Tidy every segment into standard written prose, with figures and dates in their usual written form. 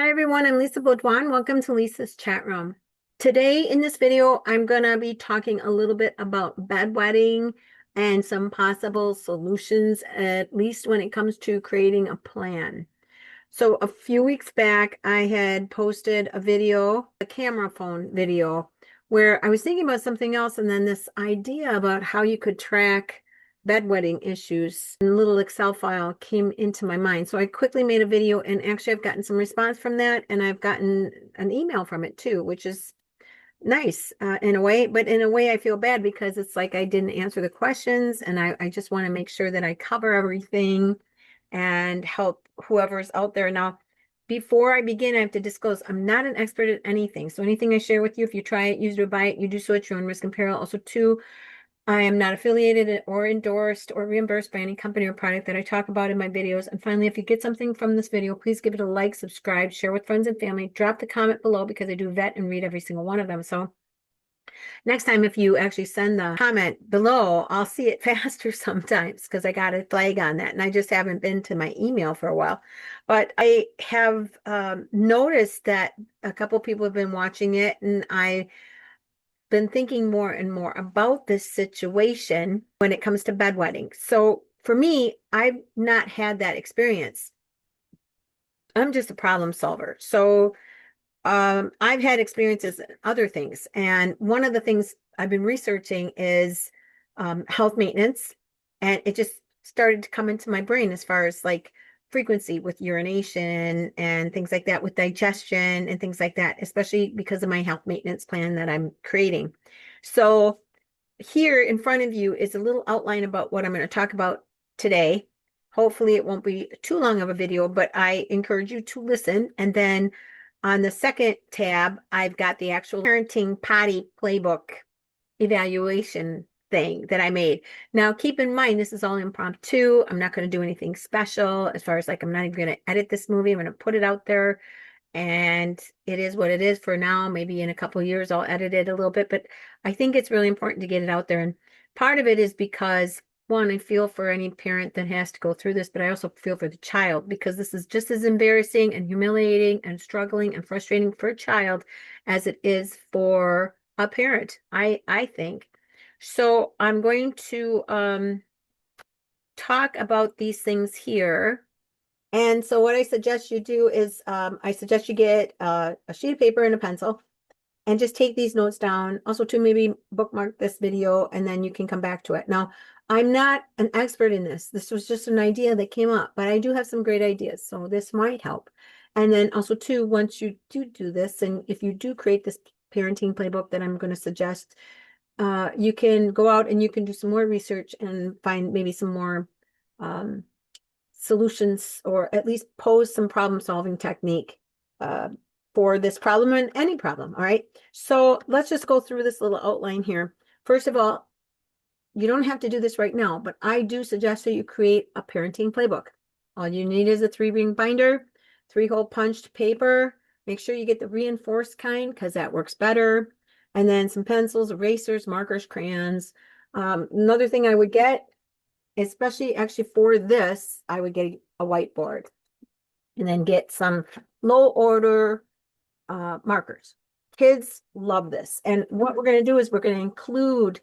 Hi everyone, I'm Lisa Beaudoin. Welcome to Lisa's chat room. Today in this video, I'm going to be talking a little bit about bedwetting and some possible solutions, at least when it comes to creating a plan. So a few weeks back, I had posted a video, a camera phone video, where I was thinking about something else, and then this idea about how you could track bedwetting issues in a little Excel file came into my mind. So I quickly made a video, and actually I've gotten some response from that, and I've gotten an email from it too, which is nice in a way, but in a way I feel bad because it's like I didn't answer the questions, and I just want to make sure that I cover everything and help whoever's out there. Now, before I begin, I have to disclose I'm not an expert at anything. So anything I share with you, if you try it, use it or buy it, you do so at your own risk and peril. Also, two, I am not affiliated or endorsed or reimbursed by any company or product that I talk about in my videos. And finally, if you get something from this video, please give it a like, subscribe, share with friends and family, drop the comment below because I do vet and read every single one of them. So next time, if you actually send the comment below, I'll see it faster sometimes because I got a flag on that and I just haven't been to my email for a while. But I have noticed that a couple people have been watching it, and I've been thinking more and more about this situation when it comes to bedwetting. So for me, I've not had that experience. I'm just a problem solver. So I've had experiences in other things, and one of the things I've been researching is health maintenance, and it just started to come into my brain as far as like frequency with urination and things like that, with digestion and things like that, especially because of my health maintenance plan that I'm creating. So here in front of you is a little outline about what I'm going to talk about today. Hopefully it won't be too long of a video, but I encourage you to listen. And then on the second tab, I've got the actual parenting potty playbook evaluation thing that I made. Now, keep in mind, this is all impromptu. I'm not going to do anything special as far as like, I'm not even going to edit this movie. I'm going to put it out there, and it is what it is for now. Maybe in a couple of years, I'll edit it a little bit, but I think it's really important to get it out there. And part of it is because, one, I feel for any parent that has to go through this, but I also feel for the child because this is just as embarrassing and humiliating and struggling and frustrating for a child as it is for a parent, I think. So I'm going to talk about these things here. And so what I suggest you do is I suggest you get a sheet of paper and a pencil and just take these notes down. Also, to maybe bookmark this video, and then you can come back to it. Now, I'm not an expert in this. This was just an idea that came up, but I do have some great ideas, so this might help. And then also, too, once you do this, and if you do create this parenting playbook that I'm going to suggest, you can go out and you can do some more research and find maybe some more solutions, or at least pose some problem solving technique for this problem and any problem. All right. So let's just go through this little outline here. First of all, you don't have to do this right now, but I do suggest that you create a parenting playbook. All you need is a 3-ring binder, 3-hole punched paper. Make sure you get the reinforced kind because that works better. And then some pencils, erasers, markers, crayons. Another thing I would get, especially actually for this, I would get a whiteboard and then get some low order markers. Kids love this. And what we're going to do is we're going to include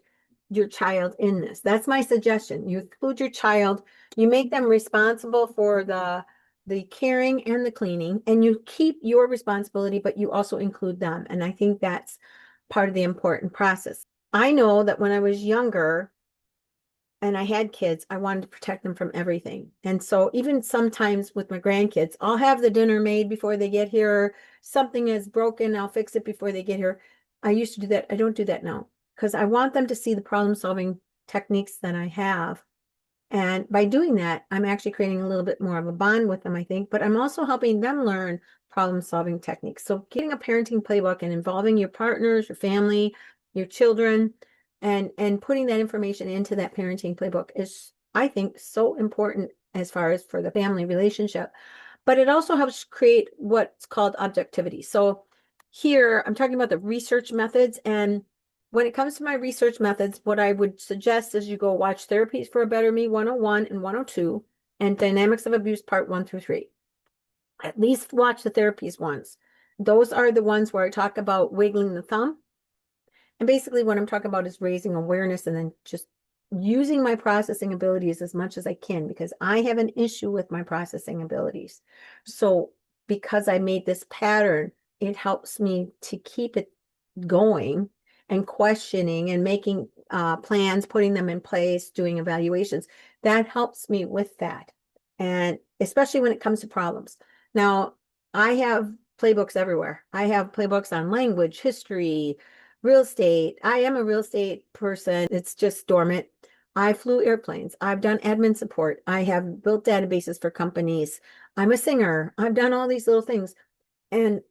your child in this. That's my suggestion. You include your child, you make them responsible for the caring and the cleaning, and you keep your responsibility, but you also include them. And I think that's part of the important process. I know that when I was younger and I had kids, I wanted to protect them from everything. And so even sometimes with my grandkids, I'll have the dinner made before they get here. Something is broken, I'll fix it before they get here. I used to do that. I don't do that now because I want them to see the problem-solving techniques that I have. And by doing that, I'm actually creating a little bit more of a bond with them, I think, but I'm also helping them learn problem-solving techniques. So getting a parenting playbook and involving your partners, your family, your children, and putting that information into that parenting playbook is, I think, so important as far as for the family relationship. But it also helps create what's called objectivity. So here I'm talking about the research methods. And when it comes to my research methods, what I would suggest is you go watch Therapies for a Better Me 101 and 102 and Dynamics of Abuse Part 1 through 3. At least watch the Therapies ones. Those are the ones where I talk about wiggling the thumb. And basically what I'm talking about is raising awareness and then just using my processing abilities as much as I can, because I have an issue with my processing abilities. So because I made this pattern, it helps me to keep it going and questioning and making plans, putting them in place, doing evaluations. That helps me with that. And especially when it comes to problems. Now, I have playbooks everywhere. I have playbooks on language, history, real estate. I am a real estate person. It's just dormant. I flew airplanes. I've done admin support. I have built databases for companies. I'm a singer. I've done all these little things. And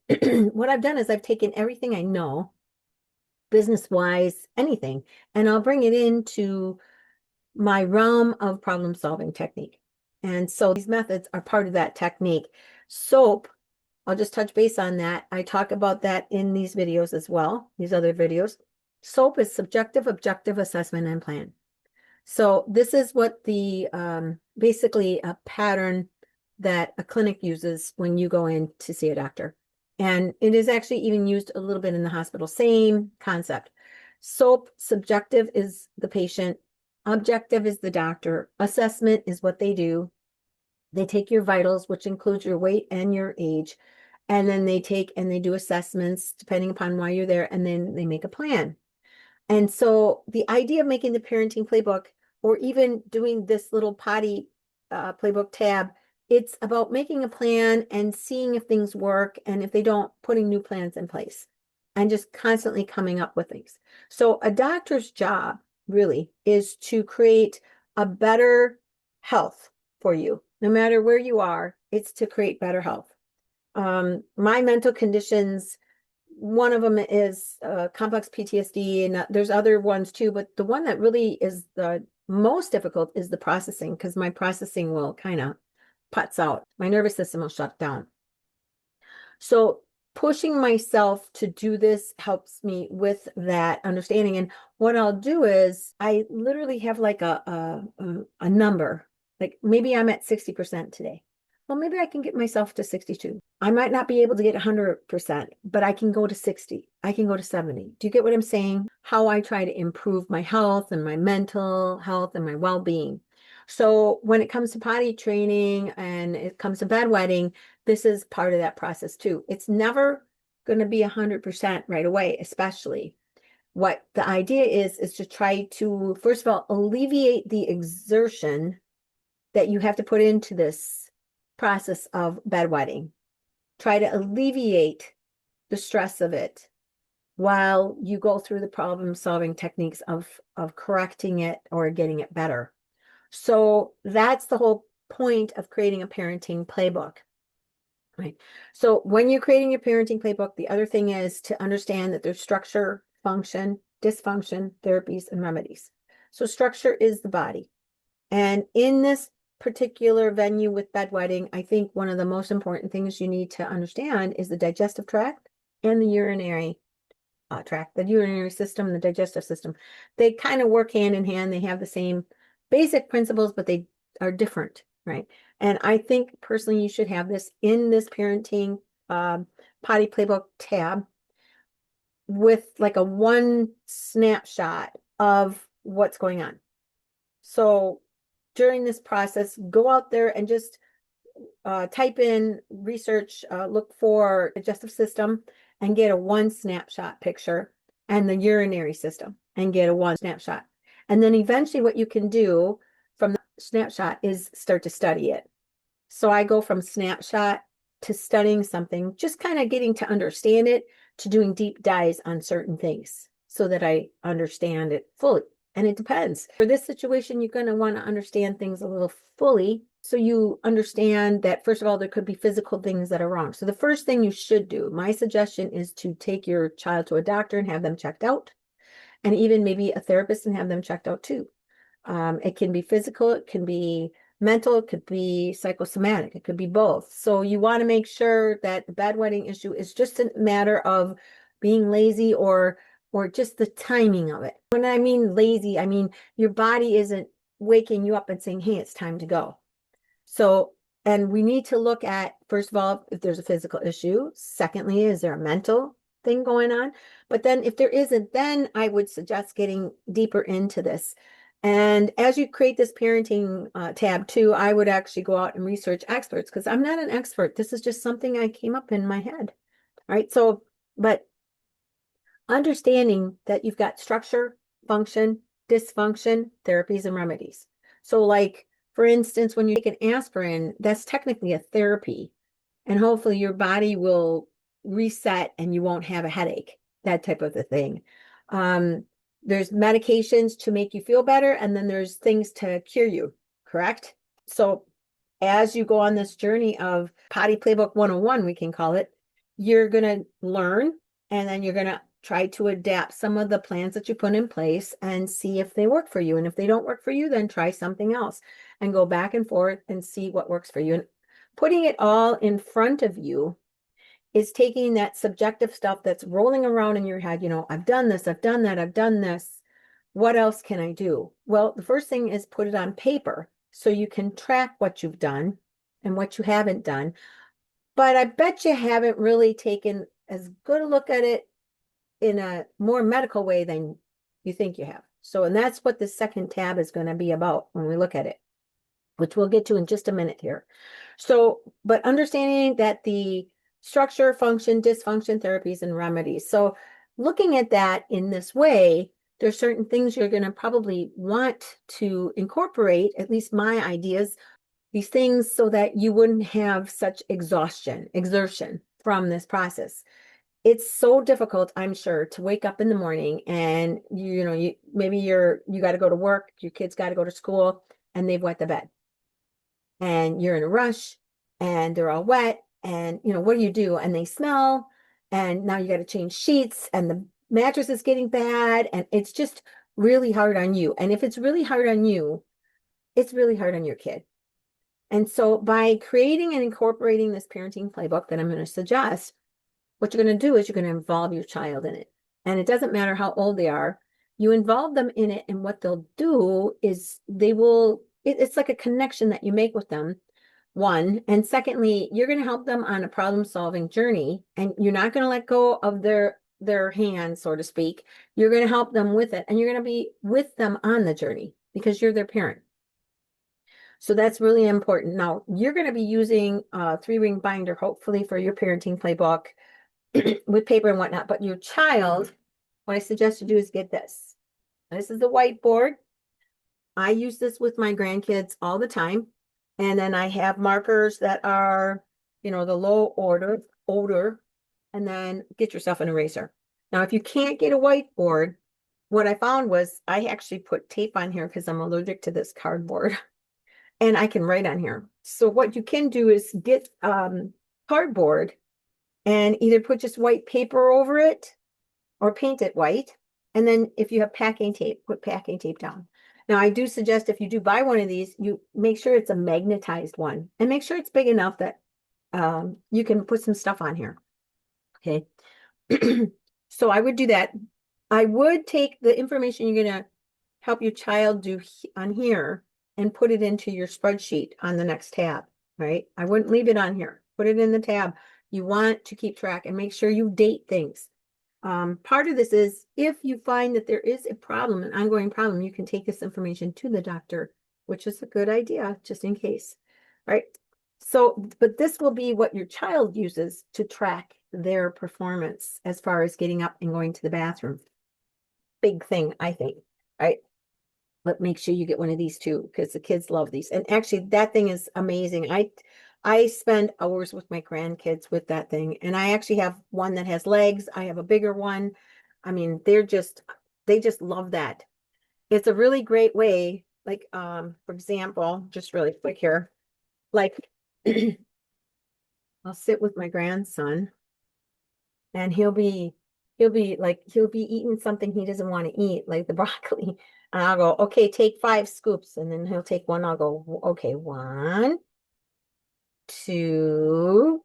what I've done is I've taken everything I know, business-wise, anything, and I'll bring it into my realm of problem-solving technique. And so these methods are part of that technique. SOAP, I'll just touch base on that. I talk about that in these videos as well, these other videos. SOAP is subjective, objective assessment and plan. So this is what the basically a pattern that a clinic uses when you go in to see a doctor. And it is actually even used a little bit in the hospital. Same concept. SOAP, subjective is the patient, objective is the doctor, assessment is what they do. They take your vitals, which includes your weight and your age, and then they take and they do assessments depending upon why you're there, and then they make a plan. And so the idea of making the parenting playbook or even doing this little potty playbook tab, it's about making a plan and seeing if things work, and if they don't, putting new plans in place and just constantly coming up with things. So a doctor's job really is to create a better health for you. No matter where you are, it's to create better health. My mental conditions, one of them is complex PTSD, and there's other ones too, but the one that really is the most difficult is the processing, because my processing will kind of puts out. My nervous system will shut down. So pushing myself to do this helps me with that understanding. And what I'll do is I literally have like a number, like maybe I'm at 60% today. Well, maybe I can get myself to 62. I might not be able to get 100%, but I can go to 60. I can go to 70. Do you get what I'm saying? How I try to improve my health and my mental health and my well-being. So when it comes to potty training and it comes to bedwetting, this is part of that process too. It's never going to be 100% right away, especially. What the idea is to try to, first of all, alleviate the exertion that you have to put into this process of bedwetting. Try to alleviate the stress of it while you go through the problem-solving techniques of correcting it or getting it better. So that's the whole point of creating a parenting playbook. Right. So when you're creating your parenting playbook, the other thing is to understand that there's structure, function, dysfunction, therapies, and remedies. So structure is the body. And in this particular venue with bedwetting, I think one of the most important things you need to understand is the digestive tract and the urinary tract, the urinary system, the digestive system. They kind of work hand in hand. They have the same basic principles, but they are different, right? And I think personally you should have this in this parenting potty playbook tab with like a one snapshot of what's going on. So during this process, go out there and just type in research, look for digestive system and get a one snapshot picture, and the urinary system and get a one snapshot. And then eventually what you can do from the snapshot is start to study it. So I go from snapshot to studying something, just kind of getting to understand it, to doing deep dives on certain things so that I understand it fully. And it depends. For this situation, you're going to want to understand things a little fully. So you understand that, first of all, there could be physical things that are wrong. So the first thing you should do, my suggestion is to take your child to a doctor and have them checked out. And even maybe a therapist and have them checked out too. It can be physical, it can be mental, it could be psychosomatic, it could be both. So you want to make sure that the bedwetting issue is just a matter of being lazy or just the timing of it. When I mean lazy, I mean your body isn't waking you up and saying, hey, it's time to go. So And we need to look at, first of all, if there's a physical issue. Secondly, is there a mental thing going on? But then if there isn't, then I would suggest getting deeper into this. And as you create this parenting tab too, I would actually go out and research experts because I'm not an expert. This is just something I came up in my head. Right. So, but understanding that you've got structure, function, dysfunction, therapies, and remedies. So, like, for instance, when you take an aspirin, that's technically a therapy, and hopefully your body will reset and you won't have a headache, that type of a thing. Um, there's medications to make you feel better, and then there's things to cure you, correct? So, as you go on this journey of Potty Playbook 101, we can call it, you're going to learn and then you're going to try to adapt some of the plans that you put in place and see if they work for you. And if they don't work for you, then try something else and go back and forth and see what works for you. And putting it all in front of you is taking that subjective stuff that's rolling around in your head. You know, I've done this, I've done that, I've done this. What else can I do? Well, the first thing is put it on paper so you can track what you've done and what you haven't done. But I bet you haven't really taken as good a look at it in a more medical way than you think you have. So, and that's what the second tab is going to be about when we look at it, which we'll get to in just a minute here. So, but understanding that the structure, function, dysfunction, therapies, and remedies. So looking at that in this way, there's certain things you're going to probably want to incorporate, at least my ideas, these things so that you wouldn't have such exertion from this process. It's so difficult, I'm sure, to wake up in the morning and you maybe you got to go to work, your kids got to go to school, and they've wet the bed. And you're in a rush and they're all wet, and what do? And they smell, and now you got to change sheets, and the mattress is getting bad, and it's just really hard on you. And if it's really hard on you, it's really hard on your kid. And so by creating and incorporating this parenting playbook that I'm going to suggest, what you're going to do is you're going to involve your child in it. And it doesn't matter how old they are. You involve them in it, and what they'll do is it's like a connection that you make with them, one. And secondly, you're going to help them on a problem-solving journey, and you're not going to let go of their hand, so to speak. You're going to help them with it, and you're going to be with them on the journey because you're their parent. So that's really important. Now, you're going to be using a 3-ring binder, hopefully, for your parenting playbook with paper and whatnot. But your child, what I suggest you do is get this. This is the whiteboard. I use this with my grandkids all the time. And then I have markers that are, the low odor, and then get yourself an eraser. Now, if you can't get a whiteboard, what I found was I actually put tape on here because I'm allergic to this cardboard. And I can write on here. So what you can do is get cardboard and either put just white paper over it or paint it white. And then if you have packing tape, put packing tape down. Now, I do suggest if you do buy one of these, you make sure it's a magnetized one and make sure it's big enough that you can put some stuff on here. Okay. So I would do that. I would take the information you're going to help your child do on here and put it into your spreadsheet on the next tab, right? I wouldn't leave it on here. Put it in the tab. You want to keep track and make sure you date things. Part of this is if you find that there is a problem, an ongoing problem, you can take this information to the doctor, which is a good idea, just in case, right? So, but this will be what your child uses to track their performance as far as getting up and going to the bathroom. Big thing, I think, right? But make sure you get one of these too, because the kids love these. And actually, that thing is amazing. I spend hours with my grandkids with that thing. And I actually have one that has legs. I have a bigger one. I mean, they just love that. It's a really great way. Like, for example, just really quick here, like I'll sit with my grandson and he'll be eating something he doesn't want to eat, like the broccoli. And I'll go, okay, take 5 scoops. And then he'll take one. I'll go, okay, 1, 2.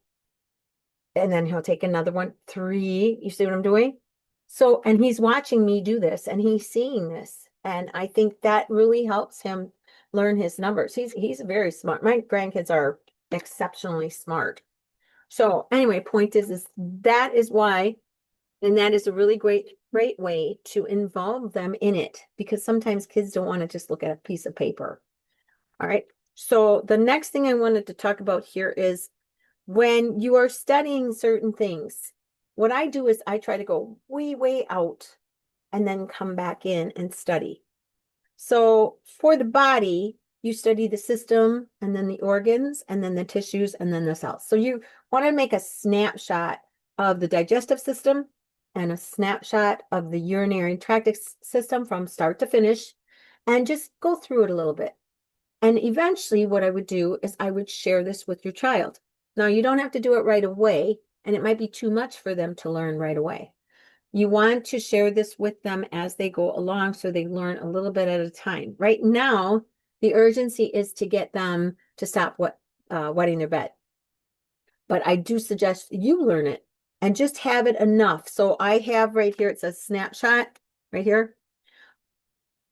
And then he'll take another one, 3. You see what I'm doing? So, and he's watching me do this and he's seeing this. And I think that really helps him learn his numbers. He's very smart. My grandkids are exceptionally smart. So anyway, point is that is why, and that is a really great way to involve them in it, because sometimes kids don't want to just look at a piece of paper. All right. So the next thing I wanted to talk about here is when you are studying certain things, what I do is I try to go way out and then come back in and study. So for the body, you study the system and then the organs and then the tissues and then the cells. So you want to make a snapshot of the digestive system and a snapshot of the urinary tract system from start to finish, and just go through it a little bit. And eventually what I would do is I would share this with your child. Now you don't have to do it right away, and it might be too much for them to learn right away. You want to share this with them as they go along so they learn a little bit at a time. Right now, the urgency is to get them to stop wetting their bed. But I do suggest you learn it and just have it enough. So I have right here, it says snapshot right here.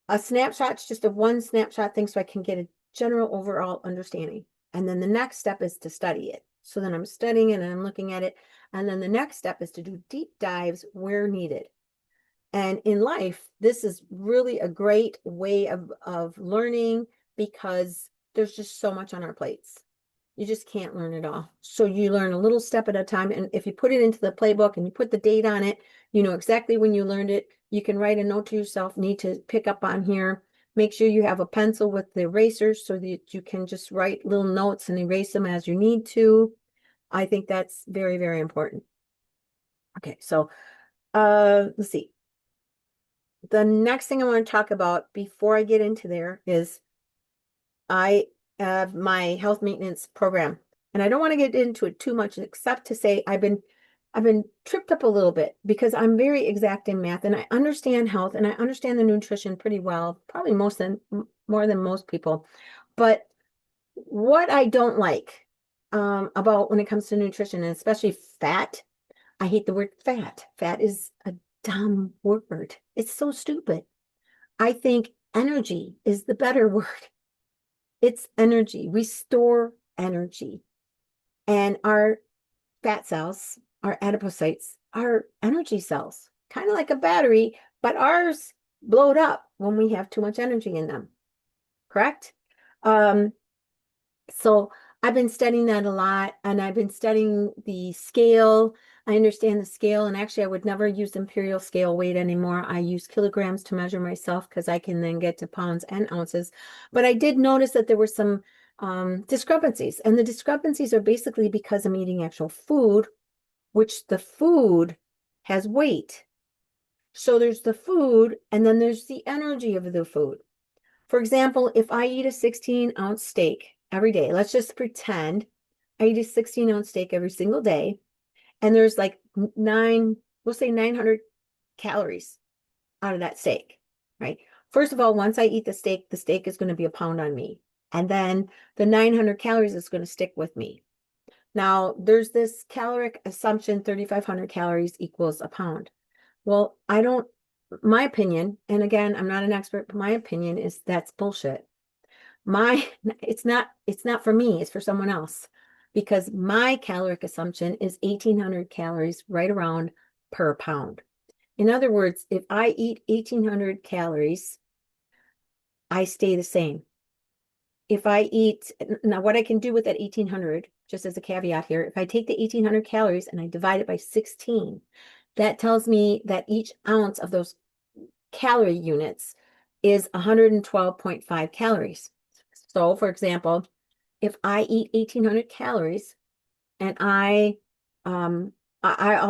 A snapshot's just a one snapshot thing so I can get a general overall understanding. And then the next step is to study it. So then I'm studying it and I'm looking at it. And then the next step is to do deep dives where needed. And in life, this is really a great way of learning, because there's just so much on our plates. You just can't learn it all. So you learn a little step at a time. And if you put it into the playbook and you put the date on it, you know exactly when you learned it. You can write a note to yourself, need to pick up on here. Make sure you have a pencil with the erasers so that you can just write little notes and erase them as you need to. I think that's very important. Okay, so let's see. The next thing I want to talk about before I get into there is I have my health maintenance program. And I don't want to get into it too much, except to say I've been tripped up a little bit because I'm very exact in math and I understand health and I understand the nutrition pretty well, probably more than most people. But what I don't like about when it comes to nutrition, and especially fat, I hate the word fat. Fat is a dumb word. It's so stupid. I think energy is the better word. It's energy. We store energy. And our fat cells, our adipocytes, are energy cells, kind of like a battery, but ours blowed up when we have too much energy in them. Correct? So I've been studying that a lot, and I've been studying the scale. I understand the scale, and actually I would never use imperial scale weight anymore. I use kilograms to measure myself because I can then get to pounds and ounces. But I did notice that there were some discrepancies, and the discrepancies are basically because I'm eating actual food, which the food has weight. So there's the food, and then there's the energy of the food. For example, if I eat a 16-ounce steak every day, let's just pretend I eat a 16-ounce steak every single day, and there's like we'll say 900 calories out of that steak, right? First of all, once I eat the steak is going to be a pound on me. And then the 900 calories is going to stick with me. Now, there's this caloric assumption, 3,500 calories equals a pound. Well, my opinion, and again, I'm not an expert, but my opinion is that's bullshit. It's not for me, it's for someone else, because my caloric assumption is 1,800 calories right around per pound. In other words, if I eat 1,800 calories, I stay the same. If I eat, now what I can do with that 1,800, just as a caveat here, if I take the 1,800 calories and I divide it by 16, that tells me that each ounce of those calorie units is 112.5 calories. So, for example, if I eat 1,800 calories and I'll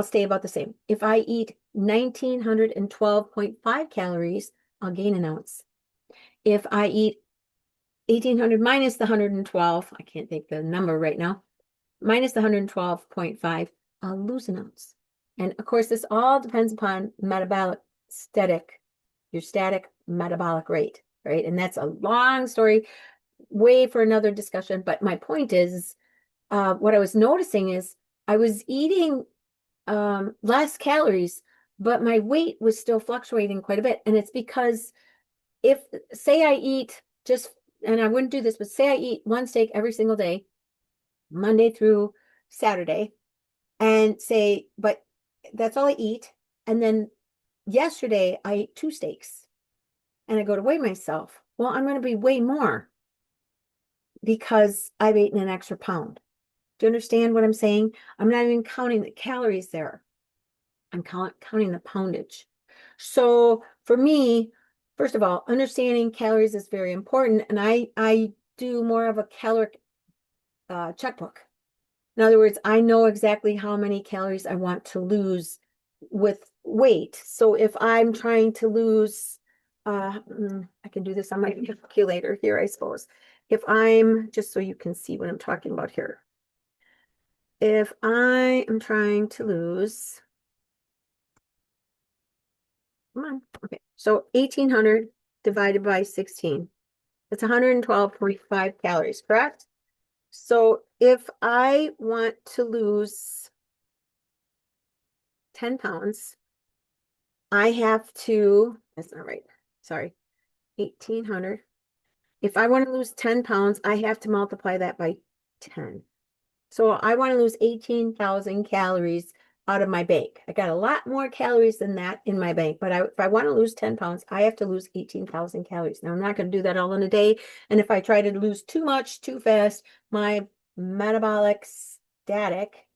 stay about the same. If I eat 1,912.5 calories, I'll gain an ounce. If I eat 1,800 minus the 112, I can't think the number right now, minus the 112.5, I'll lose an ounce. And of course, this all depends upon your static metabolic rate, right? And that's a long story, way for another discussion. But my point is, what I was noticing is I was eating less calories, but my weight was still fluctuating quite a bit. And it's because say I eat and I wouldn't do this, but say I eat one steak every single day, Monday through Saturday, and say, but that's all I eat. And then yesterday I ate 2 steaks and I go to weigh myself. Well, I'm going to be way more because I've eaten an extra pound. Do you understand what I'm saying? I'm not even counting the calories there. I'm counting the poundage. So for me, first of all, understanding calories is very important. And I do more of a caloric checkbook. In other words, I know exactly how many calories I want to lose with weight. So if I'm trying to lose, I can do this on my calculator here, I suppose. If I'm, just so you can see what I'm talking about here. If I am trying to lose, come on, okay, so 1,800 divided by 16. It's 112.5 calories, correct? So if I want to lose 10 pounds, I have to, that's not right, sorry, 1,800. If I want to lose 10 pounds, I have to multiply that by 10. So I want to lose 18,000 calories out of my bank. I got a lot more calories than that in my bank, but if I want to lose 10 pounds, I have to lose 18,000 calories. Now, I'm not going to do that all in a day. And if I try to lose too much, too fast, my metabolic static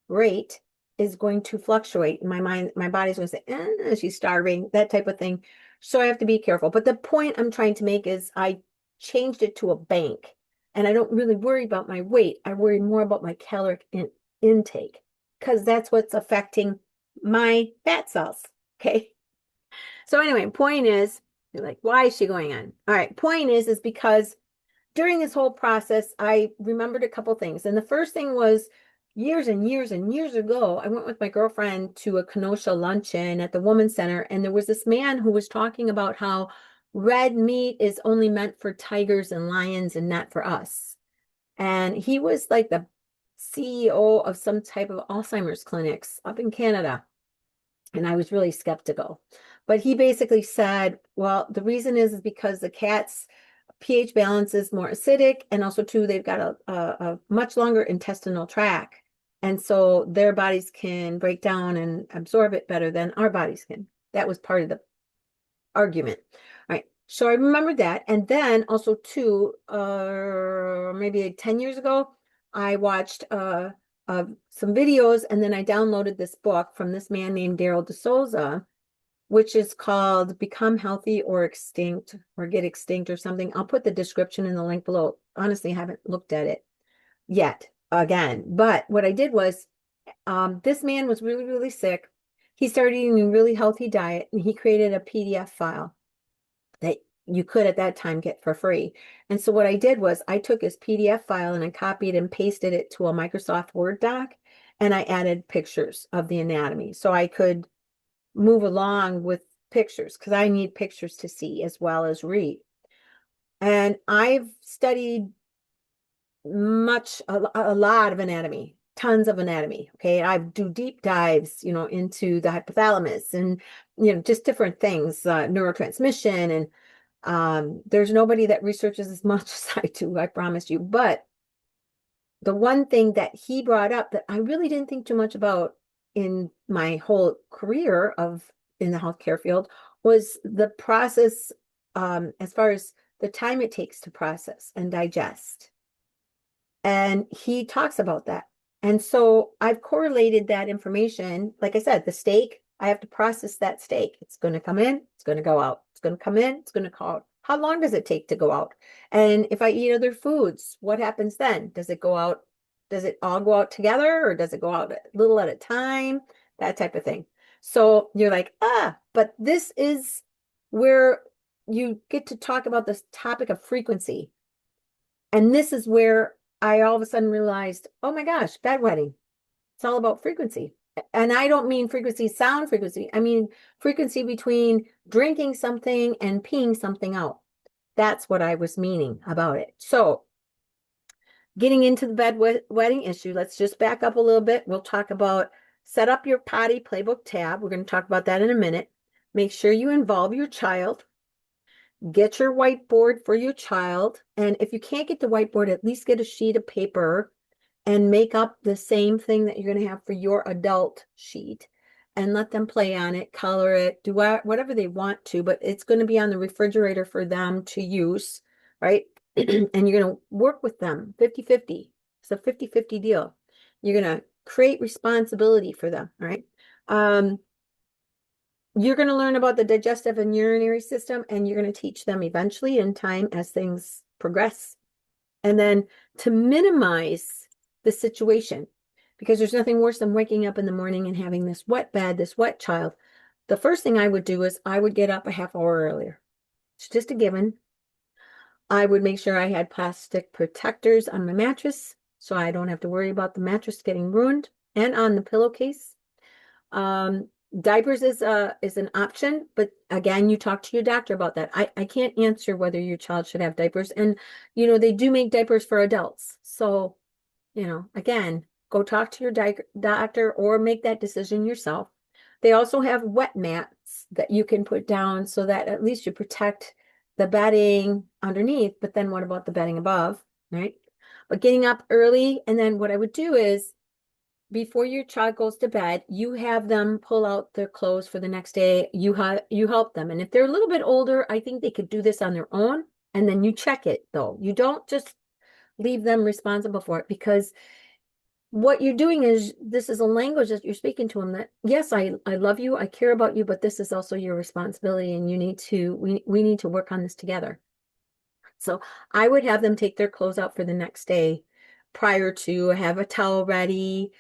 rate is going to fluctuate. My mind, my body's going to say, she's starving, that type of thing. So I have to be careful. But the point I'm trying to make is I changed it to a bank. And I don't really worry about my weight. I worry more about my caloric intake because that's what's affecting my fat cells. Okay. So anyway, point is, you're like, why is she going on? All right. Point is because during this whole process, I remembered a couple things. And the first thing was years and years and years ago, I went with my girlfriend to a Kenosha luncheon at the Women's Center. And there was this man who was talking about how red meat is only meant for tigers and lions and not for us. And he was like the CEO of some type of Alzheimer's clinics up in Canada. And I was really skeptical. But he basically said, well, the reason is because the cat's pH balance is more acidic, and also too, they've got a much longer intestinal tract. And so their bodies can break down and absorb it better than our bodies can. That was part of the argument. All right. So I remember that. And then also too, maybe like 10 years ago, I watched some videos and then I downloaded this book from this man named Daryl DeSouza, which is called Become Healthy or Extinct or Get Extinct or something. I'll put the description in the link below. Honestly, I haven't looked at it yet again. But what I did was this man was really, really sick. He started eating a really healthy diet and he created a PDF file that you could at that time get for free. And so what I did was I took his PDF file and I copied and pasted it to a Microsoft Word doc and I added pictures of the anatomy so I could move along with pictures because I need pictures to see as well as read. And I've studied a lot of anatomy, tons of anatomy. Okay. I do deep dives, into the hypothalamus and, just different things, neurotransmission. And there's nobody that researches as much as I do, I promise you. But the one thing that he brought up that I really didn't think too much about in my whole career in the healthcare field was the process, as far as the time it takes to process and digest. And he talks about that. And so I've correlated that information. Like I said, the steak, I have to process that steak. It's going to come in, it's going to go out. It's going to come in, it's going to go out. How long does it take to go out? And if I eat other foods, what happens then? Does it go out? Does it all go out together or does it go out a little at a time? That type of thing. So you're like, but this is where you get to talk about this topic of frequency. And this is where I all of a sudden realized, oh my gosh, bedwetting. It's all about frequency. And I don't mean frequency, sound frequency. I mean frequency between drinking something and peeing something out. That's what I was meaning about it. So getting into the bedwetting issue, let's just back up a little bit. We'll talk about set up your Potty Playbook tab. We're going to talk about that in a minute. Make sure you involve your child. Get your whiteboard for your child. And if you can't get the whiteboard, at least get a sheet of paper and make up the same thing that you're going to have for your adult sheet and let them play on it, color it, do whatever they want to, but it's going to be on the refrigerator for them to use, right? And you're going to work with them 50-50. It's a 50-50 deal. You're going to create responsibility for them, right? You're going to learn about the digestive and urinary system, and you're going to teach them eventually in time as things progress. And then to minimize the situation, because there's nothing worse than waking up in the morning and having this wet bed, this wet child. The first thing I would do is I would get up a half hour earlier. It's just a given. I would make sure I had plastic protectors on my mattress so I don't have to worry about the mattress getting ruined, and on the pillowcase. Diapers is an option, but again, you talk to your doctor about that. I can't answer whether your child should have diapers. And, they do make diapers for adults. So, again, go talk to your doctor or make that decision yourself. They also have wet mats that you can put down so that at least you protect the bedding underneath. But then what about the bedding above, right? But getting up early, and then what I would do is before your child goes to bed, you have them pull out their clothes for the next day. You help them. And if they're a little bit older, I think they could do this on their own. And then you check it, though. You don't just leave them responsible for it, because what you're doing is, this is a language that you're speaking to them that, yes, I love you, I care about you, but this is also your responsibility, and we need to work on this together. So I would have them take their clothes out for the next day prior to, have a towel ready,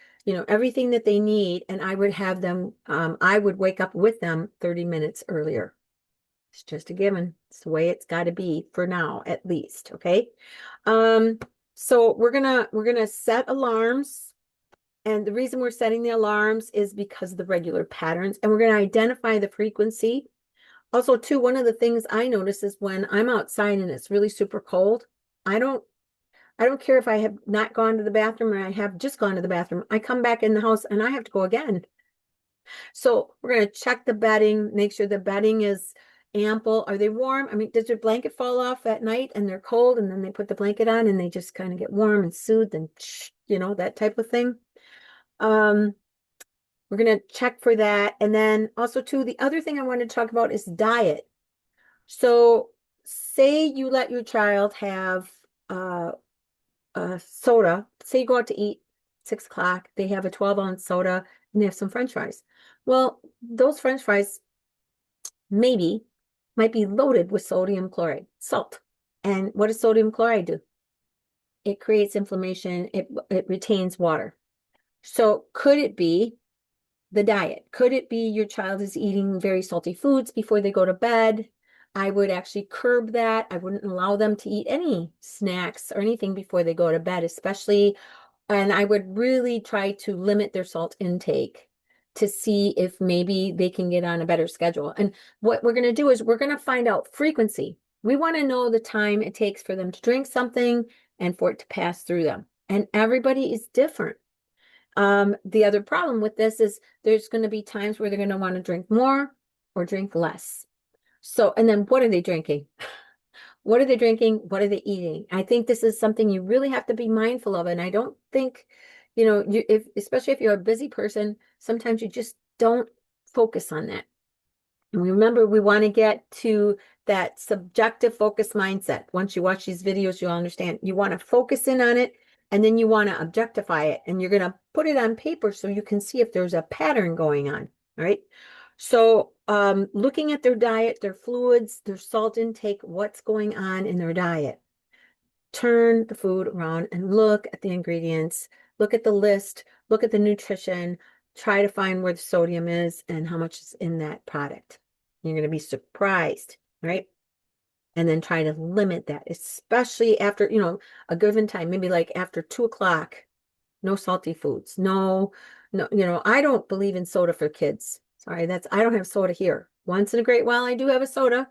everything that they need. And I would have them, I would wake up with them 30 minutes earlier. It's just a given. It's the way it's got to be for now, at least. Okay. So we're gonna set alarms. And the reason we're setting the alarms is because of the regular patterns, and we're going to identify the frequency. Also, too, one of the things I notice is when I'm outside and it's really super cold, I don't care if I have not gone to the bathroom or I have just gone to the bathroom. I come back in the house and I have to go again. So we're going to check the bedding, make sure the bedding is ample. Are they warm? I mean, does their blanket fall off at night and they're cold, and then they put the blanket on and they just kind of get warm and soothed and, that type of thing. We're going to check for that. And then also, too, the other thing I want to talk about is diet. So say you let your child have soda. Say you go out to eat 6 o'clock, they have a 12-ounce soda and they have some French fries. Well, those French fries might be loaded with sodium chloride, salt. And what does sodium chloride do? It creates inflammation. It retains water. So could it be the diet? Could it be your child is eating very salty foods before they go to bed? I would actually curb that. I wouldn't allow them to eat any snacks or anything before they go to bed, especially. And I would really try to limit their salt intake to see if maybe they can get on a better schedule. And what we're going to do is we're going to find out frequency. We want to know the time it takes for them to drink something and for it to pass through them. And everybody is different. The other problem with this is there's going to be times where they're going to want to drink more or drink less. So, and then what are they drinking? What are they drinking? What are they eating? I think this is something you really have to be mindful of. And I don't think, especially if you're a busy person, sometimes you just don't focus on that. And remember, we want to get to that subjective focus mindset. Once you watch these videos, you'll understand. You want to focus in on it, and then you want to objectify it, and you're going to put it on paper so you can see if there's a pattern going on. All right. So looking at their diet, their fluids, their salt intake, what's going on in their diet. Turn the food around and look at the ingredients, look at the list, look at the nutrition, try to find where the sodium is and how much is in that product. You're going to be surprised, right? And then try to limit that, especially after, a given time, maybe like after 2 o'clock, no salty foods, no, I don't believe in soda for kids. Sorry, I don't have soda here. Once in a great while, I do have a soda,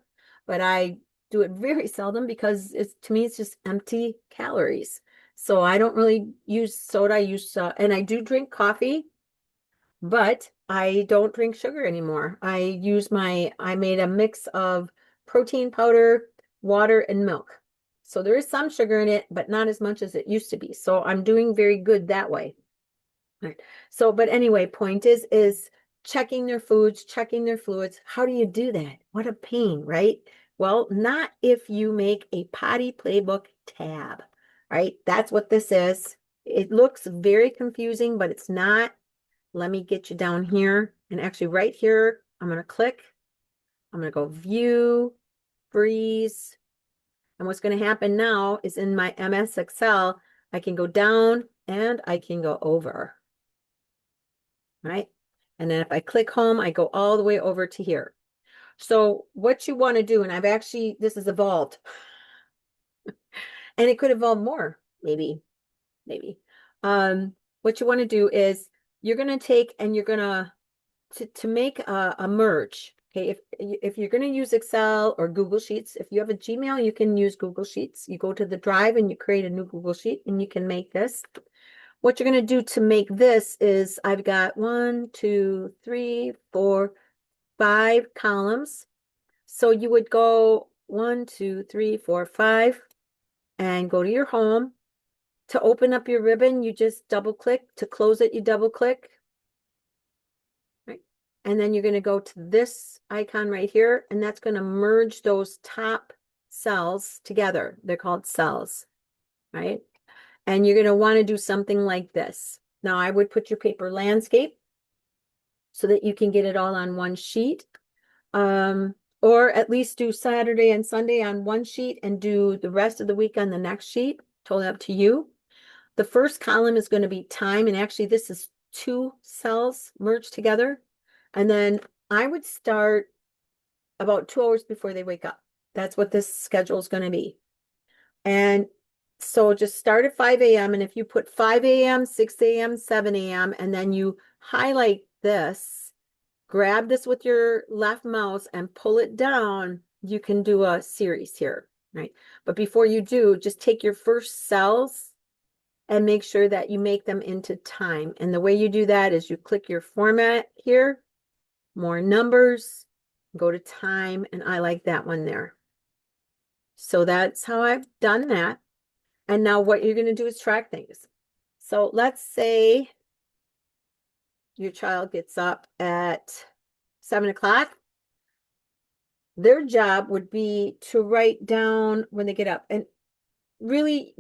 but I do it very seldom because to me, it's just empty calories. So I don't really use soda. I use, and I do drink coffee, but I don't drink sugar anymore. I made a mix of protein powder, water, and milk. So there is some sugar in it, but not as much as it used to be. So I'm doing very good that way. All right. So, but anyway, point is checking their foods, checking their fluids. How do you do that? What a pain, right? Well, not if you make a Potty Playbook tab, right? That's what this is. It looks very confusing, but it's not. Let me get you down here. And actually right here, I'm going to click. I'm going to go view, freeze. And what's going to happen now is in my MS Excel, I can go down and I can go over. Right? And then if I click home, I go all the way over to here. So what you want to do, and I've actually, this has evolved, and it could evolve more, maybe. What you want to do is you're going to take and you're going to make a merge. Okay, if you're going to use Excel or Google Sheets, if you have a Gmail, you can use Google Sheets. You go to the drive and you create a new Google Sheet and you can make this. What you're going to do to make this is I've got 1, 2, 3, 4, 5 columns. So you would go 1, 2, 3, 4, 5 and go to your home. To open up your ribbon, you just double click. To close it, you double click. Right. And then you're going to go to this icon right here, and that's going to merge those top cells together. They're called cells, right? And you're going to want to do something like this. Now, I would put your paper landscape so that you can get it all on one sheet. Or at least do Saturday and Sunday on one sheet and do the rest of the week on the next sheet. Totally up to you. The first column is going to be time, and actually this is 2 cells merged together. And then I would start about 2 hours before they wake up. That's what this schedule is going to be. And so just start at 5 a.m. And if you put 5 a.m., 6 a.m., 7 a.m., and then you highlight this, grab this with your left mouse and pull it down, you can do a series here, right? But before you do, just take your first cells and make sure that you make them into time. And the way you do that is you click your format here, more numbers, go to time, and I like that one there. So that's how I've done that. And now what you're going to do is track things. So let's say your child gets up at 7 o'clock. Their job would be to write down when they get up. And really,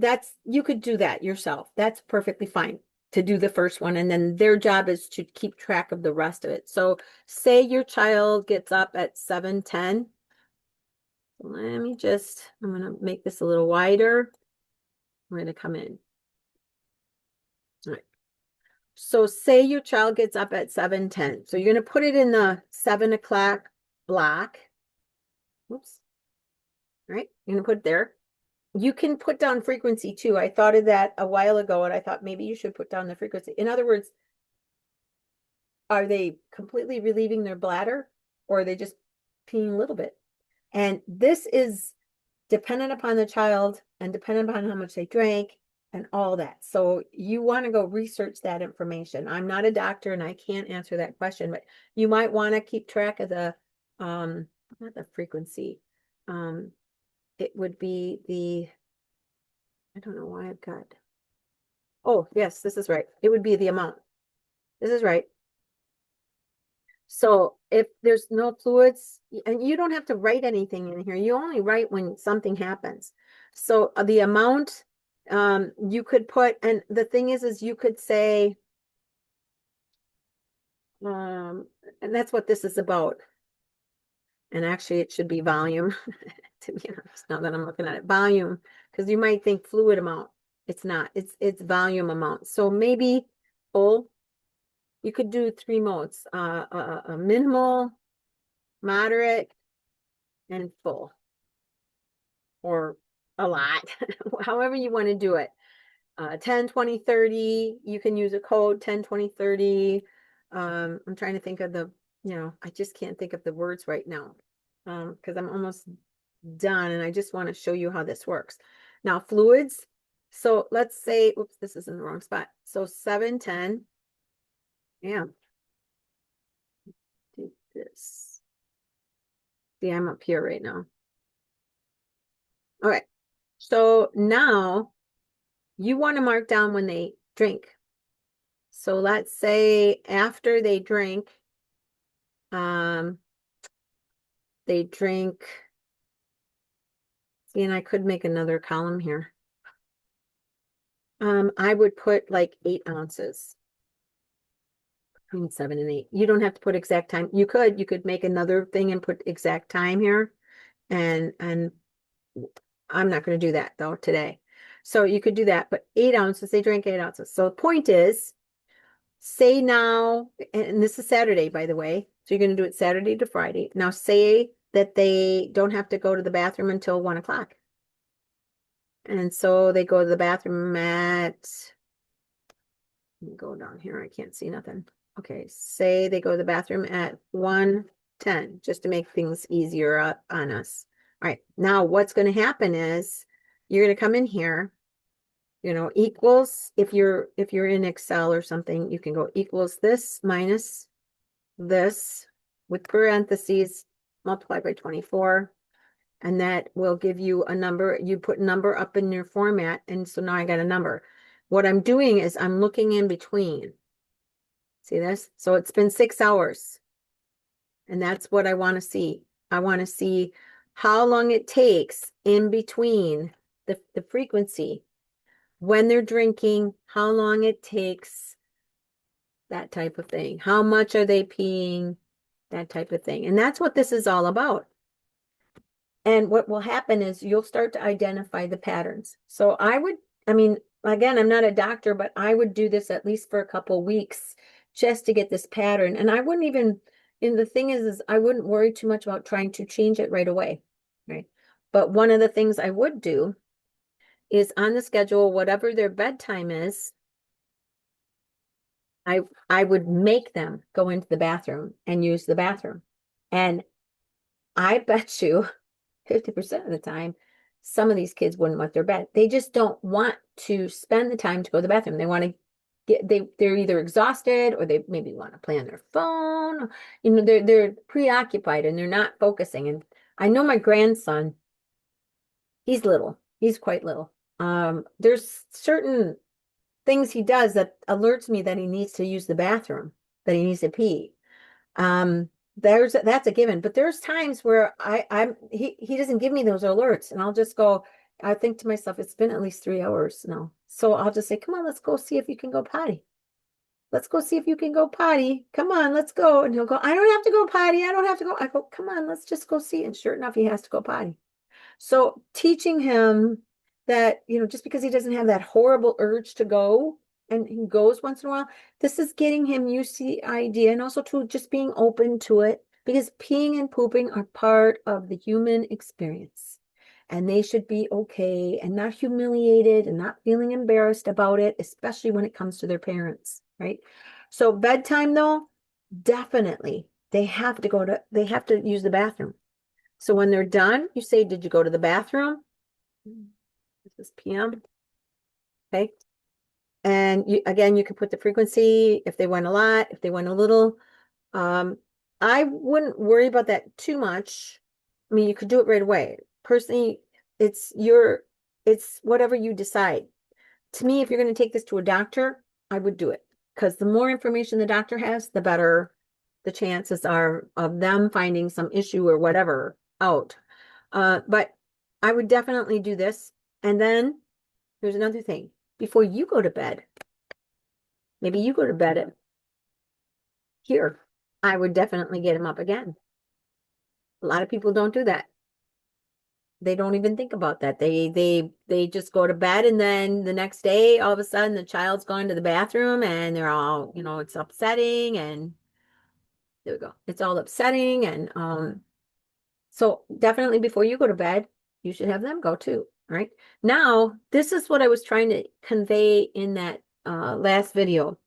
you could do that yourself. That's perfectly fine to do the first one. And then their job is to keep track of the rest of it. So say your child gets up at 7:10. I'm going to make this a little wider. We're going to come in. All right. So say your child gets up at 7:10. So you're going to put it in the 7 o'clock block. Whoops. All right. You're going to put it there. You can put down frequency too. I thought of that a while ago, and I thought maybe you should put down the frequency. In other words, are they completely relieving their bladder, or are they just peeing a little bit? And this is dependent upon the child and dependent upon how much they drank and all that. So you want to go research that information. I'm not a doctor and I can't answer that question, but you might want to keep track of the, not the frequency. It would be the, I don't know why I've got, oh, yes, this is right. It would be the amount. This is right. So if there's no fluids, and you don't have to write anything in here, you only write when something happens. So the amount you could put, and the thing is you could say, and that's what this is about. And actually it should be volume, to be honest, now that I'm looking at it, volume, because you might think fluid amount. It's not, it's volume amount. So maybe full, you could do 3 modes, a minimal, moderate, and full, or a lot, however you want to do it. 10, 20, 30, you can use a code 10, 20, 30. I'm trying to think of I just can't think of the words right now because I'm almost done and I just want to show you how this works. Now, fluids. So let's say, oops, this is in the wrong spot. So 7, 10. Yeah. Do this. See, I'm up here right now. All right. So now you want to mark down when they drink. So let's say after um, they drink, see, and I could make another column here. I would put like 8 ounces, between 7 and 8. You don't have to put exact time. You could make another thing and put exact time here. And I'm not going to do that though today. So you could do that, but 8 ounces, they drink 8 ounces. So the point is, say now, and this is Saturday, by the way. So you're going to do it Saturday to Friday. Now say that they don't have to go to the bathroom until 1 o'clock. And so they go to the bathroom at, let me go down here. I can't see nothing. Okay, say they go to the bathroom at 1:10, just to make things easier on us. All right, now what's going to happen is you're going to come in here, equals, if you're in Excel or something, you can go equals this minus this with parentheses multiplied by 24. And that will give you a number. You put number up in your format. And so now I got a number. What I'm doing is I'm looking in between. See this? So it's been 6 hours. And that's what I want to see. I want to see how long it takes in between the frequency when they're drinking, how long it takes, that type of thing. How much are they peeing, that type of thing. And that's what this is all about. And what will happen is you'll start to identify the patterns. So I mean, again, I'm not a doctor, but I would do this at least for a couple weeks just to get this pattern. And I wouldn't even, and the thing is I wouldn't worry too much about trying to change it right away, right? But one of the things I would do is on the schedule, whatever their bedtime is, I would make them go into the bathroom and use the bathroom. And I bet you 50% of the time, some of these kids wouldn't wet their bed. They just don't want to spend the time to go to the bathroom. They want to they're either exhausted or they maybe want to play on their phone. They're preoccupied and they're not focusing. And I know my grandson, he's little. He's quite little. There's certain things he does that alerts me that he needs to use the bathroom, that he needs to pee. Um, that's a given, but there's times where he doesn't give me those alerts, and I'll just go. I think to myself, it's been at least 3 hours now, so I'll just say, "Come on, let's go see if you can go potty. Let's go see if you can go potty. Come on, let's go." And he'll go, "I don't have to go potty. I don't have to go." I go, "Come on, let's just go see." And sure enough, he has to go potty. So teaching him that, just because he doesn't have that horrible urge to go and he goes once in a while, this is getting him used to the idea and also to just being open to it because peeing and pooping are part of the human experience. And they should be okay and not humiliated and not feeling embarrassed about it, especially when it comes to their parents, right? So bedtime though, definitely they have to use the bathroom. So when they're done, you say, "Did you go to the bathroom?" This is PM. Okay. And you can put the frequency if they went a lot, if they went a little. I wouldn't worry about that too much. I mean, you could do it right away. Personally, it's whatever you decide. To me, if you're going to take this to a doctor, I would do it because the more information the doctor has, the better the chances are of them finding some issue or whatever out. But I would definitely do this. And then there's another thing. Before you go to bed, maybe you go to bed at here. I would definitely get him up again. A lot of people don't do that. They don't even think about that. They just go to bed and then the next day, all of a sudden, the child's gone to the bathroom and they're all, it's upsetting and there we go. It's all upsetting and so definitely before you go to bed, you should have them go too. Right now, this is what I was trying to convey in that last video.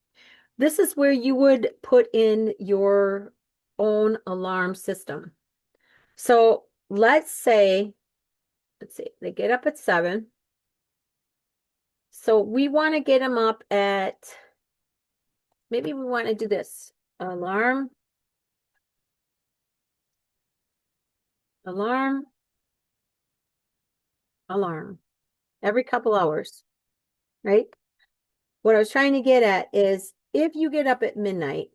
This is where you would put in your own alarm system. So let's see, they get up at 7. So we want to get them up at, maybe we want to do this. Alarm, alarm, alarm. every couple hours, right? What I was trying to get at is if you get up at midnight,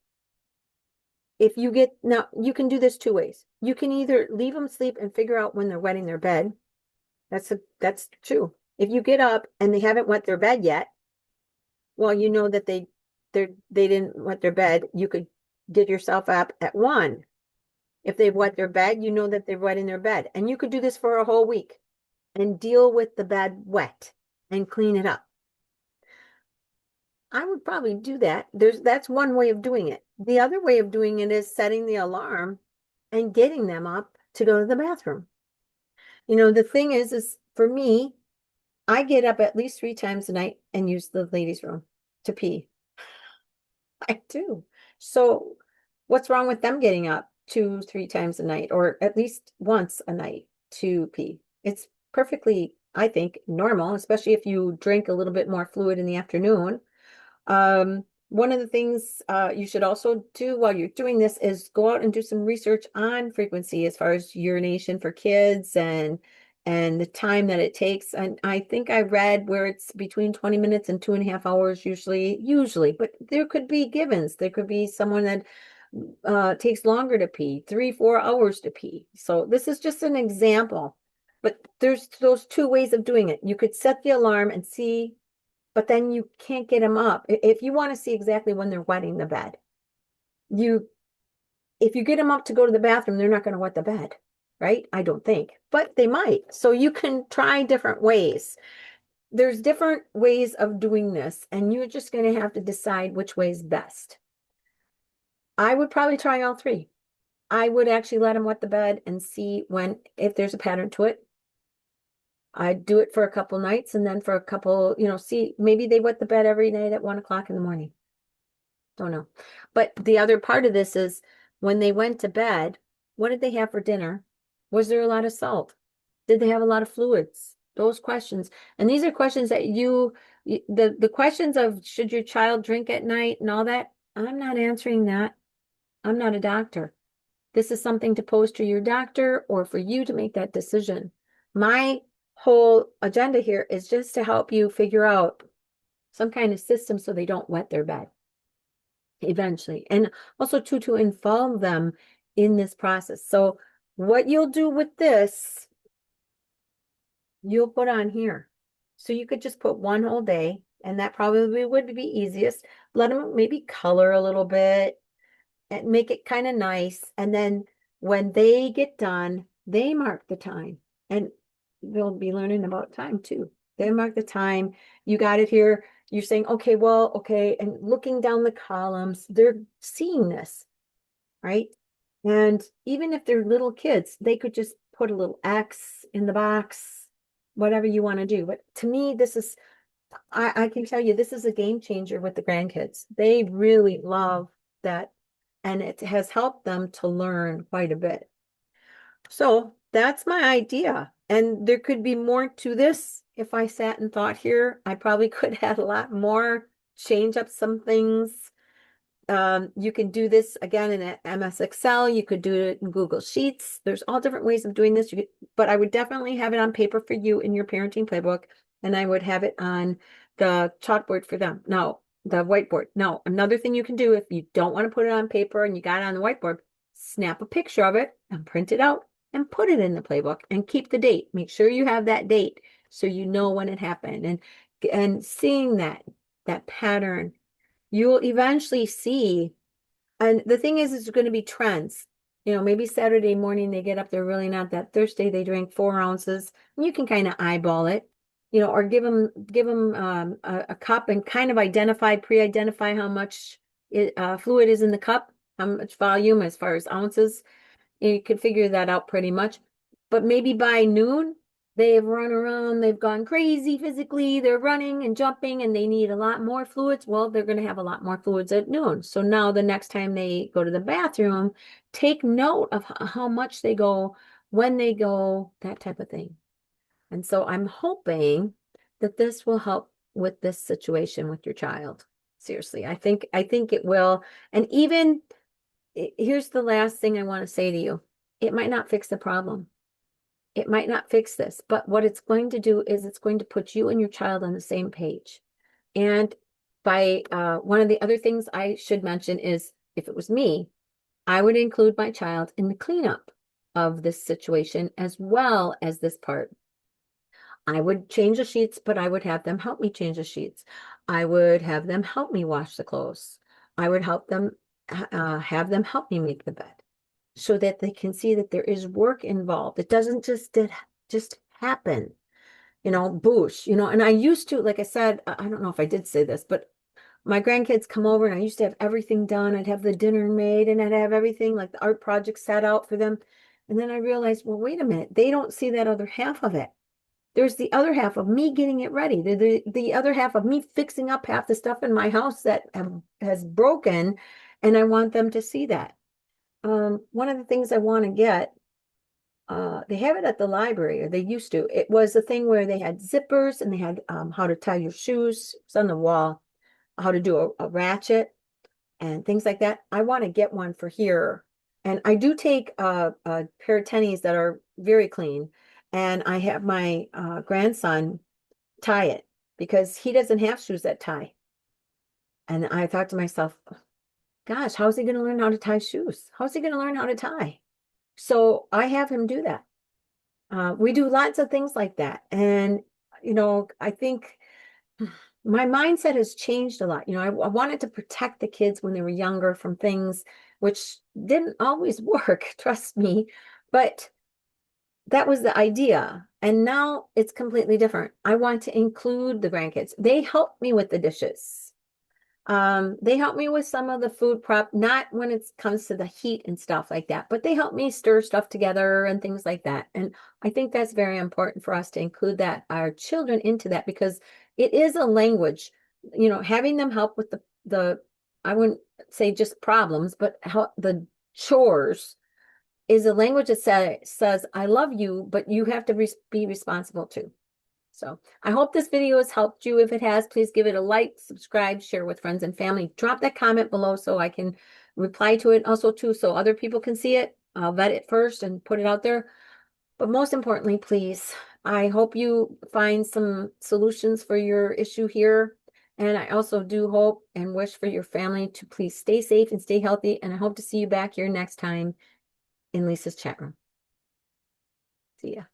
if you get, now you can do this two ways. You can either leave them sleep and figure out when they're wetting their bed. That's true. If you get up and they haven't wet their bed yet, well, you know that they didn't wet their bed. You could get yourself up at 1. If they've wet their bed, you know that they've wet in their bed. And you could do this for a whole week and deal with the bed wet and clean it up. I would probably do that. That's one way of doing it. The other way of doing it is setting the alarm and getting them up to go to the bathroom. The thing is for me, I get up at least 3 times a night and use the ladies' room to pee. I do. So what's wrong with them getting up 2, 3 times a night, or at least once a night to pee? It's perfectly, I think, normal, especially if you drink a little bit more fluid in the afternoon. One of the things you should also do while you're doing this is go out and do some research on frequency as far as urination for kids and the time that it takes. And I think I read where it's between 20 minutes and 2.5 hours usually, but there could be givens. There could be someone that takes longer to pee, 3, 4 hours to pee. So this is just an example, but there's those two ways of doing it. You could set the alarm and see, but then you can't get them up. If you want to see exactly when they're wetting the bed, if you get them up to go to the bathroom, they're not going to wet the bed, right? I don't think, but they might. So you can try different ways. There's different ways of doing this, and you're just going to have to decide which way is best. I would probably try all 3. I would actually let them wet the bed and see if there's a pattern to it. I'd do it for a couple nights, and then for a couple, see, maybe they wet the bed every night at 1 o'clock in the morning. Don't know. But the other part of this is when they went to bed, what did they have for dinner? Was there a lot of salt? Did they have a lot of fluids? Those questions. And these are questions that the questions of should your child drink at night and all that, I'm not answering that. I'm not a doctor. This is something to pose to your doctor or for you to make that decision. My whole agenda here is just to help you figure out some kind of system so they don't wet their bed eventually, and also to involve them in this process. So what you'll do with this, you'll put on here. So you could just put 1 whole day, and that probably would be easiest. Let them maybe color a little bit and make it kind of nice. And then when they get done, they mark the time, and they'll be learning about time too. They mark the time. You got it here. You're saying, okay, well, okay. And looking down the columns, they're seeing this, right? And even if they're little kids, they could just put a little X in the box, whatever you want to do. But to me, I can tell you, this is a game changer with the grandkids. They really love that. And it has helped them to learn quite a bit. So that's my idea. And there could be more to this. If I sat and thought here, I probably could add a lot more, change up some things. You can do this again in MS Excel. You could do it in Google Sheets. There's all different ways of doing this. But I would definitely have it on paper for you in your parenting playbook, and I would have it on the chalkboard for them. Now, the whiteboard. Now, another thing you can do if you don't want to put it on paper and you got it on the whiteboard, snap a picture of it and print it out and put it in the playbook and keep the date. Make sure you have that date so you know when it happened. And seeing that pattern, you'll eventually see. And the thing is, it's going to be trends. Maybe Saturday morning they get up, they're really not that thirsty. They drink 4 ounces. And you can kind of eyeball it, or give them a cup and kind of pre-identify how much fluid is in the cup, how much volume as far as ounces. You could figure that out pretty much. But maybe by noon, they've run around, they've gone crazy physically, they're running and jumping, and they need a lot more fluids. Well, they're going to have a lot more fluids at noon. So now the next time they go to the bathroom, take note of how much they go, when they go, that type of thing. And so I'm hoping that this will help with this situation with your child. Seriously, I think it will. And even here's the last thing I want to say to you. It might not fix the problem, It might not fix this, but what it's going to do is it's going to put you and your child on the same page. And by one of the other things I should mention is if it was me, I would include my child in the cleanup of this situation as well as this part. I would change the sheets, but I would have them help me change the sheets. I would have them help me wash the clothes. I would help them have them help me make the bed so that they can see that there is work involved. It doesn't just happen, boosh, and I used to, like I said, I don't know if I did say this, but my grandkids come over and I used to have everything done. I'd have the dinner made and I'd have everything like the art project set out for them. And then I realized, well, wait a minute, they don't see that other half of it. There's the other half of me getting it ready. The other half of me fixing up half the stuff in my house that has broken. And I want them to see that. One of the things I want to get, they have it at the library, or they used to. It was a thing where they had zippers and they had how to tie your shoes. It's on the wall, how to do a ratchet and things like that. I want to get one for here. And I do take a pair of tennies that are very clean, and I have my grandson tie it because he doesn't have shoes that tie. And I thought to myself, gosh, how's he going to learn how to tie shoes? How's he going to learn how to tie? So I have him do that. We do lots of things like that. And, I think my mindset has changed a lot. I wanted to protect the kids when they were younger from things which didn't always work, trust me. But that was the idea. And now it's completely different. I want to include the grandkids. They help me with the dishes. They help me with some of the food prep, not when it comes to the heat and stuff like that, but they help me stir stuff together and things like that. And I think that's very important for us to include our children into that because it is a language, having them help with the I wouldn't say just problems, but how the chores is a language that says, I love you, but you have to be responsible too. So I hope this video has helped you. If it has, please give it a like, subscribe, share with friends and family. Drop that comment below so I can reply to it also too, so other people can see it. I'll vet it first and put it out there. But most importantly, please, I hope you find some solutions for your issue here. And I also do hope and wish for your family to please stay safe and stay healthy. And I hope to see you back here next time in Lisa's chat room. See ya.